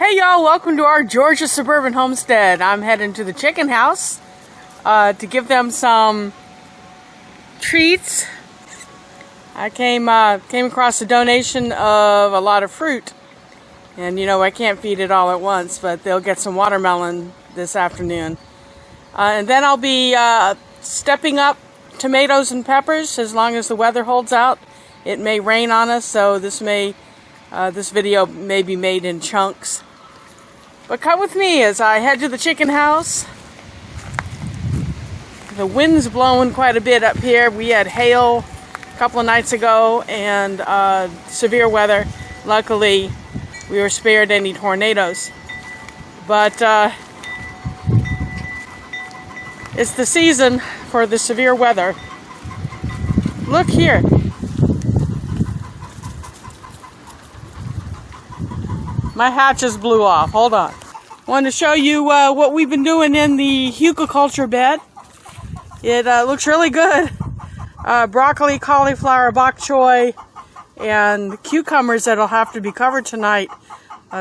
Hey y'all, welcome to our Georgia suburban homestead. I'm heading to the chicken house to give them some treats. I came across a donation of a lot of fruit, and you know I can't feed it all at once, but they'll get some watermelon this afternoon. And then I'll be stepping up tomatoes and peppers as long as the weather holds out. It may rain on us, so this video may be made in chunks. But come with me as I head to the chicken house. The wind's blowing quite a bit up here. We had hail a couple of nights ago and severe weather. Luckily, we were spared any tornadoes. But it's the season for the severe weather. Look here. My hat just blew off. Hold on. I wanted to show you what we've been doing in the hugelkultur bed. It looks really good. Broccoli, cauliflower, bok choy, and cucumbers that'll have to be covered tonight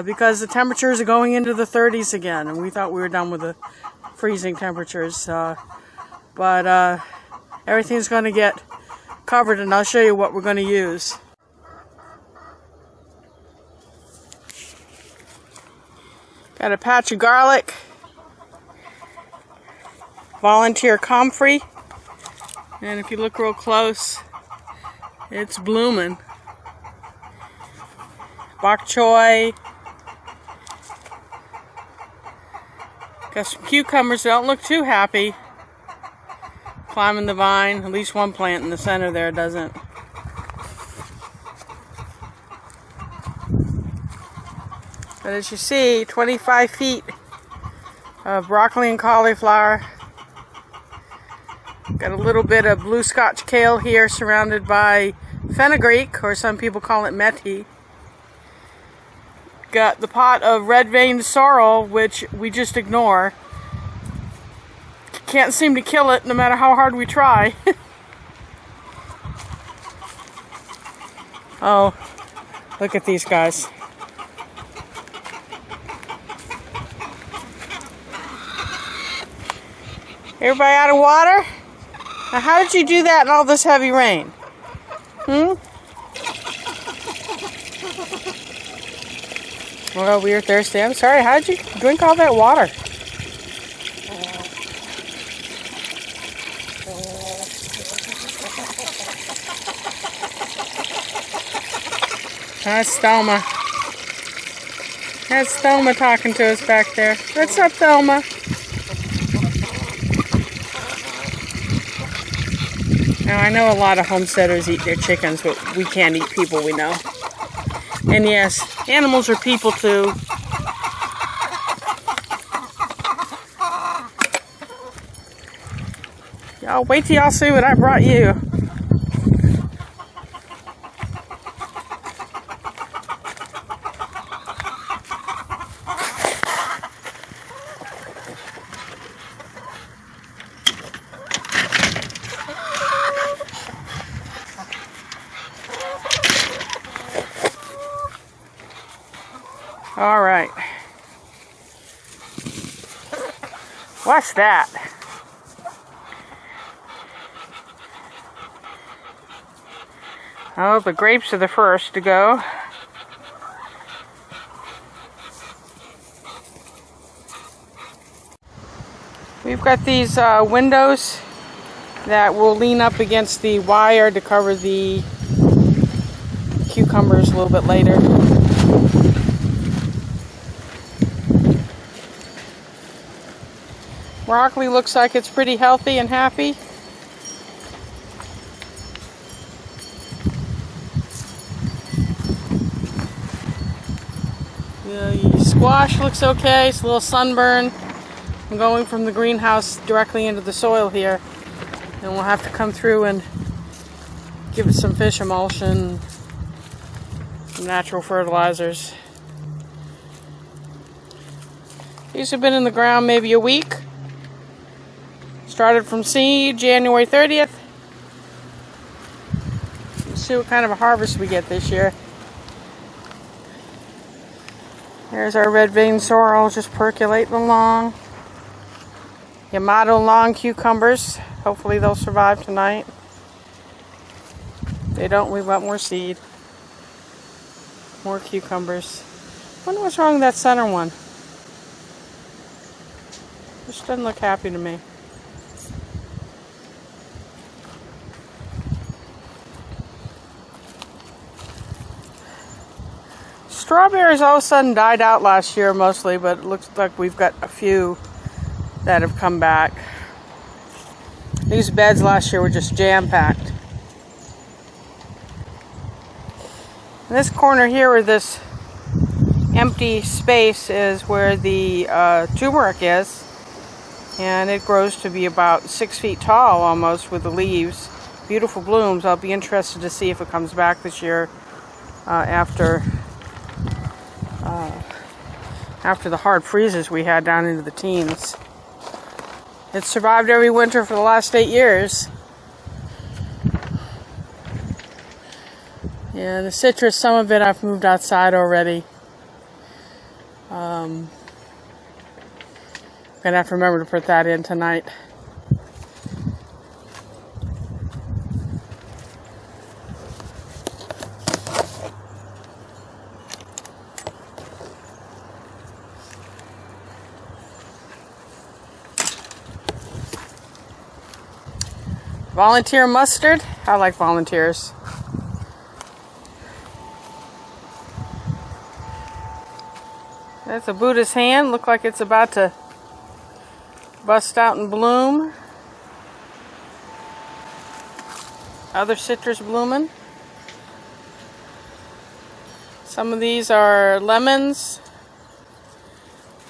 because the temperatures are going into the 30s again, and we thought we were done with the freezing temperatures. But everything's going to get covered, and I'll show you what we're going to use. Got a patch of garlic, volunteer comfrey, and if you look real close, it's blooming. Bok choy. Got some cucumbers that don't look too happy. Climbing the vine, at least one plant in the center there doesn't. But as you see, 25 feet of broccoli and cauliflower. Got a little bit of blue Scotch kale here surrounded by fenugreek, or some people call it meti. Got the pot of red-veined sorrel, which we just ignore. Can't seem to kill it no matter how hard we try. Oh, look at these guys. Everybody out of water? Now how did you do that in all this heavy rain? Well, we were thirsty. I'm sorry, how did you drink all that water? That's Thelma. That's Thelma talking to us back there. What's up, Thelma? Now, I know a lot of homesteaders eat their chickens, but we can't eat people, we know. And yes, animals are people too. Y'all wait till y'all see what I brought you. All right. What's that? Oh, the grapes are the first to go. We've got these windows that will lean up against the wire to cover the cucumbers a little bit later. Broccoli looks like it's pretty healthy and happy. The squash looks okay. It's a little sunburn. I'm going from the greenhouse directly into the soil here, and we'll have to come through and give it some fish emulsion, some natural fertilizers. These have been in the ground maybe a week. Started from seed January 30th. Let's see what kind of a harvest we get this year. There's our red vein sorrel just percolating along. Yamato long cucumbers. Hopefully they'll survive tonight. If they don't, we want more seed. More cucumbers. Wonder what's wrong with that center one. Just doesn't look happy to me. Strawberries all of a sudden died out last year mostly, but it looks like we've got a few that have come back. These beds last year were just jam-packed. In this corner here where this empty space is where the turmeric is, and it grows to be about 6 feet tall almost with the leaves. Beautiful blooms. I'll be interested to see if it comes back this year after the hard freezes we had down into the teens. It's survived every winter for the last 8 years. Yeah, the citrus, some of it I've moved outside already. Gonna have to remember to put that in tonight. Volunteer mustard. I like volunteers. That's a Buddha's hand. Look like it's about to bust out and bloom. Other citrus blooming. Some of these are lemons.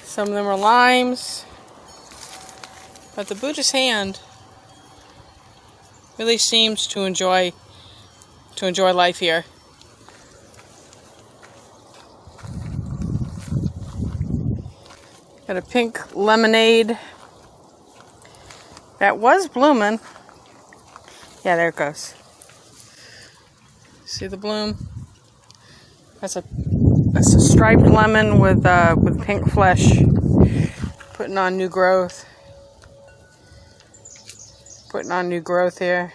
Some of them are limes. But the Buddha's hand really seems to enjoy life here. Got a pink lemonade that was blooming. Yeah, there it goes. See the bloom? That's a striped lemon with pink flesh, putting on new growth. Putting on new growth here.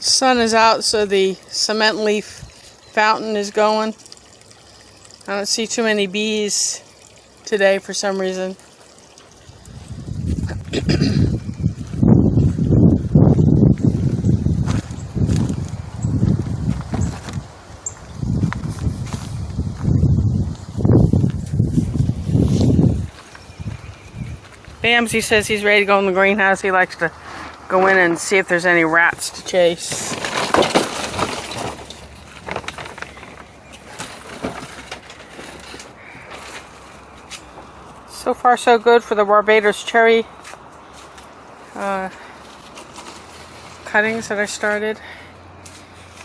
Sun is out, so the cement leaf fountain is going. I don't see too many bees today for some reason. Bamsy says he's ready to go in the greenhouse. He likes to go in and see if there's any rats to chase. So far so good for the Barbados cherry cuttings that I started.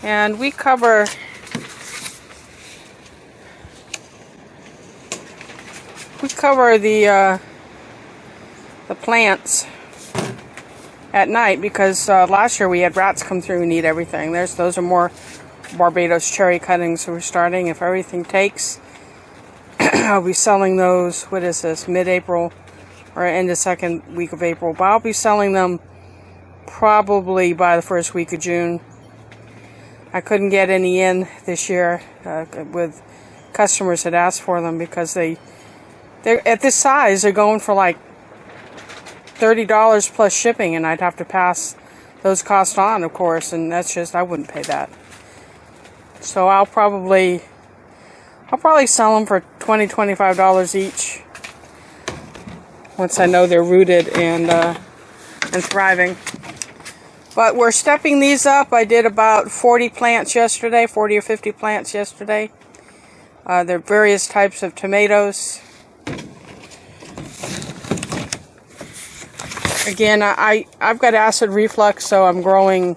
And we cover the plants at night because last year we had rats come through and eat everything. Those are more Barbados cherry cuttings we're starting. If everything takes, I'll be selling those, what is this, mid-April or end of second week of April. But I'll be selling them probably by the first week of June. I couldn't get any in this year with customers that asked for them because they're at this size, they're going for like $30 plus shipping, and I'd have to pass those costs on, of course, and that's just, I wouldn't pay that. So I'll probably sell them for $20, $25 each once I know they're rooted and thriving. But we're stepping these up. I did about 40 plants yesterday, 40 or 50 plants yesterday. There are various types of tomatoes. Again, I've got acid reflux, so I'm growing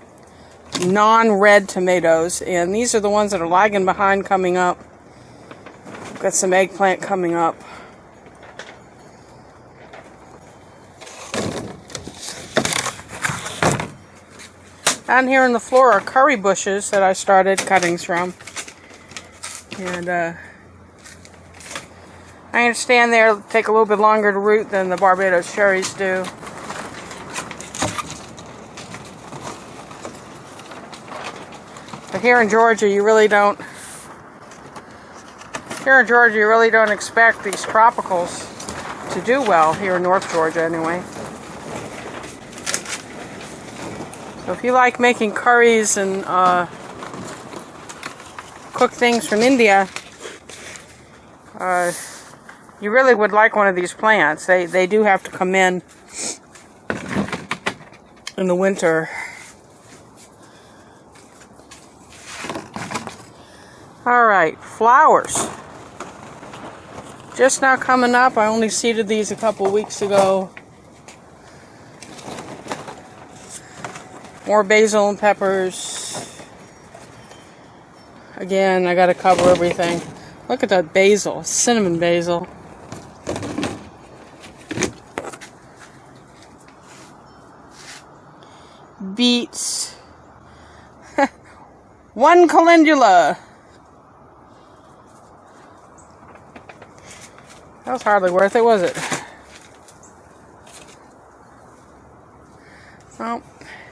non-red tomatoes, and these are the ones that are lagging behind coming up. Got some eggplant coming up. Down here on the floor are curry bushes that I started cuttings from. And I understand they'll take a little bit longer to root than the Barbados cherries do. But here in Georgia, you really don't expect these tropicals to do well, here in North Georgia anyway. So if you like making curries and cook things from India, you really would like one of these plants. They do have to come in the winter. Alright, flowers. Just now coming up. I only seeded these a couple weeks ago. More basil and peppers. Again, I gotta cover everything. Look at that basil, cinnamon basil. Beets. One calendula. That was hardly worth it, was it? Well,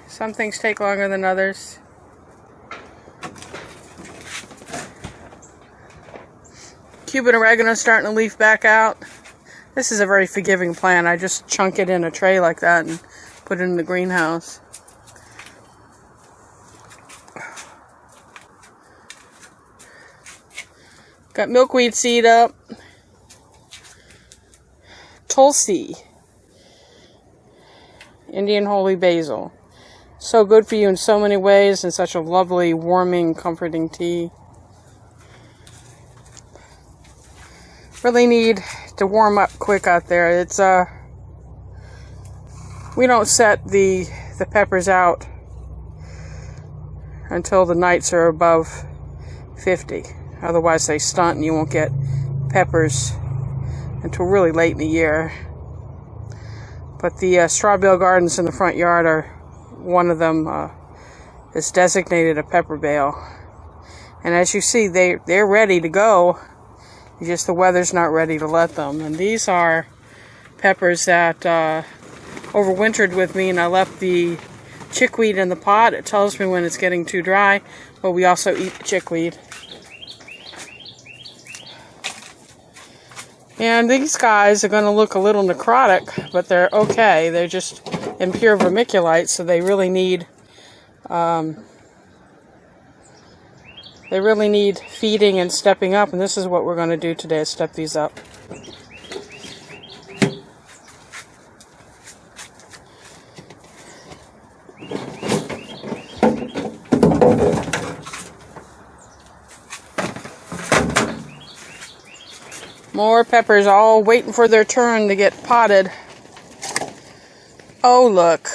some things take longer than others. Cuban oregano starting to leaf back out. This is a very forgiving plant. I just chunk it in a tray like that and put it in the greenhouse. Got milkweed seed up. Tulsi. Indian holy basil. So good for you in so many ways, and such a lovely, warming, comforting tea. Really need to warm up quick out there. It's we don't set the peppers out until the nights are above 50. Otherwise they stunt and you won't get peppers until really late in the year. But the strawbill gardens in the front yard are one of them is designated a pepper bale. And as you see, they're ready to go. It's just the weather's not ready to let them. And these are peppers that overwintered with me, and I left the chickweed in the pot. It tells me when it's getting too dry, but we also eat chickweed. And these guys are going to look a little necrotic, but they're okay. They're just impure vermiculite, so they really need feeding and stepping up. And this is what we're going to do today, is step these up. More peppers, all waiting for their turn to get potted. Oh, look.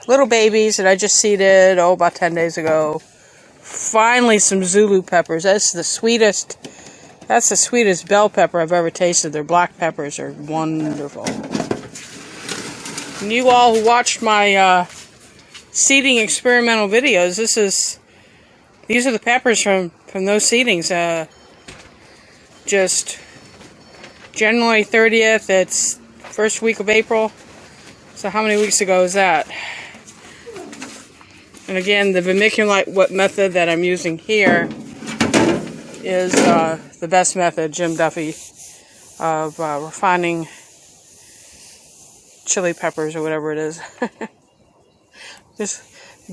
Little babies that I just seeded, about 10 days ago. Finally, some Zulu peppers. That's the sweetest bell pepper I've ever tasted. Their black peppers are wonderful. And you all who watched my seeding experimental videos, these are the peppers from those seedings. Just January 30th, it's first week of April. So how many weeks ago is that? And again, the vermiculite method that I'm using here is the best method, Jim Duffy, of refining chili peppers or whatever it is. Just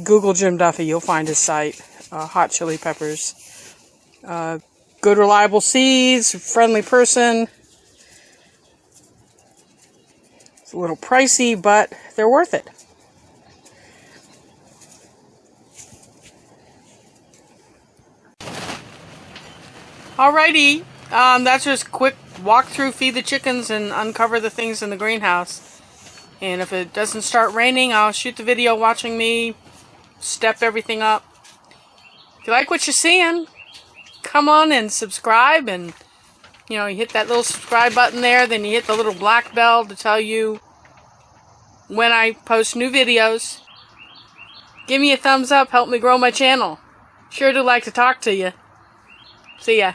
Google Jim Duffy, you'll find his site, hot chili peppers. Good, reliable seeds, friendly person. It's a little pricey, but they're worth it. Alrighty, that's just a quick walk through, feed the chickens, and uncover the things in the greenhouse. And if it doesn't start raining, I'll shoot the video watching me step everything up. If you like what you're seeing, come on and subscribe and You know, you hit that little subscribe button there, then you hit the little black bell to tell you when I post new videos. Give me a thumbs up, help me grow my channel. Sure do like to talk to you. See ya.